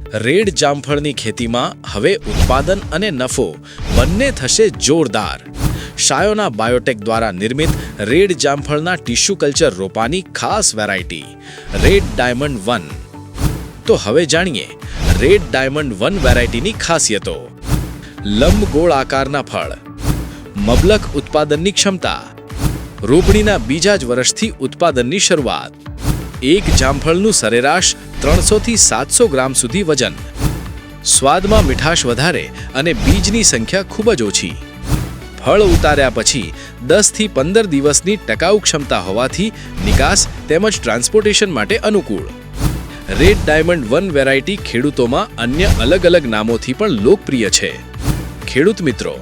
Red જામફળની ખેતીમાં હવે ઉત્પાદન અને નફો બંને થશે જોરદાર. શાયોના બાયોટેક દ્વારા નિર્મિત રેડ જામફળના ટિશ્યુ કલ્ચર રોપાની ખાસ વેરાયટી રેડ ડાયમંડ 1. તો હવે જાણીએ રેડ ડાયમંડ 1 વેરાયટીની ખાસિયતો. લંબગોળ આકારના ફળ, મબલક ઉત્પાદનની ક્ષમતા, રોપણીના બીજા જ વર્ષથી ઉત્પાદનની શરૂઆત, એક જામફળનું સરેરાશ 300 થી 700 ગ્રામ સુધી વજન, સ્વાદમાં મીઠાશ વધારે અને બીજની સંખ્યા ખૂબ જ ઓછી, ફળ ઉતાર્યા પછી 10 થી 15 દિવસની ટકાઉ ક્ષમતા હોવાથી નિકાસ તેમજ ટ્રાન્સપોર્ટેશન માટે અનુકૂળ. રેડ ડાયમંડ 1 વેરાયટી ખેડૂતોમાં અન્ય અલગ અલગ નામોથી પણ લોકપ્રિય છે. ખેડૂત મિત્રો,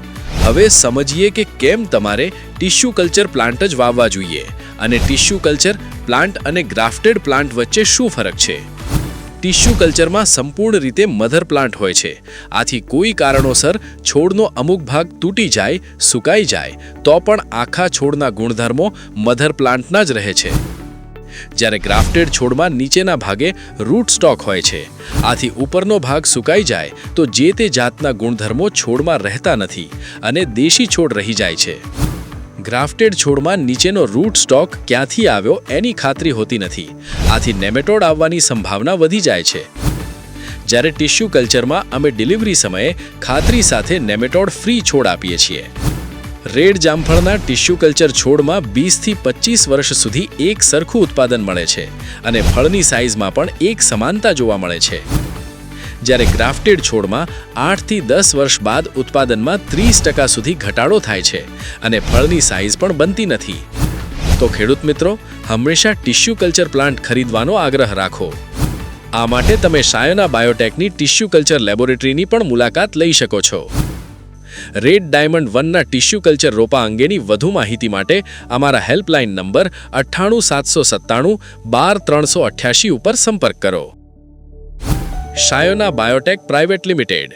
હવે સમજીએ કે કેમ તમારે ટિશ્યુ કલ્ચર પ્લાન્ટ જ વાવવા જોઈએ અને ટિશ્યુ કલ્ચર પ્લાન્ટ અને ગ્રાફ્ટેડ પ્લાન્ટ વચ્ચે શું ફરક છે. ટિશ્યુ કલ્ચરમાં સંપૂર્ણ રીતે મધર પ્લાન્ટ હોય છે. આથી કોઈ કારણોસર છોડનો અમુક ભાગ તૂટી જાય, સુકાઈ જાય તો પણ આખા છોડના ગુણધર્મો મધર પ્લાન્ટના જ રહે છે. જ્યારે ગ્રાફ્ટેડ છોડમાં નીચેના ભાગે રૂટ સ્ટોક હોય છે. આથી ઉપરનો ભાગ સુકાઈ જાય તો જે તે જાતના ગુણધર્મો છોડમાં રહેતા નથી અને દેશી છોડ રહી જાય છે. ગ્રાફ્ટેડ છોડમાં નીચેનો રૂટ સ્ટોક ક્યાંથી આવ્યો એની ખાતરી હોતી નથી. આથી નેમેટોડ આવવાની સંભાવના વધી જાય છે. જ્યારે ટિશ્યુ કલ્ચરમાં અમે ડિલિવરી સમયે ખાતરી સાથે નેમેટોડ ફ્રી છોડ આપીએ છીએ. રેડ જામફળના ટિશ્યુ કલ્ચર છોડમાં 20 થી 25 વર્ષ સુધી એક સરખું ઉત્પાદન મળે છે અને ફળની સાઇઝમાં પણ એક સમાનતા જોવા મળે છે. જ્યારે ગ્રાફ્ટેડ છોડમાં 8 થી 10 વર્ષ બાદ ઉત્પાદનમાં 30% સુધી ઘટાડો થાય છે અને ફળની સાઇઝ પણ બનતી નથી. તો ખેડૂત મિત્રો, હંમેશા ટિશ્યુ કલ્ચર પ્લાન્ટ ખરીદવાનો આગ્રહ રાખો. આ માટે તમે શાયોના બાયોટેકની ટિશ્યુ કલ્ચર લેબોરેટરીની પણ મુલાકાત લઈ શકો છો. રેડ ડાયમંડ 1ના ટિશ્યુ કલ્ચર રોપા અંગેની વધુ માહિતી માટે અમારા હેલ્પલાઇન નંબર 98 797 12 388 ઉપર સંપર્ક કરો. Shayona Biotech private limited.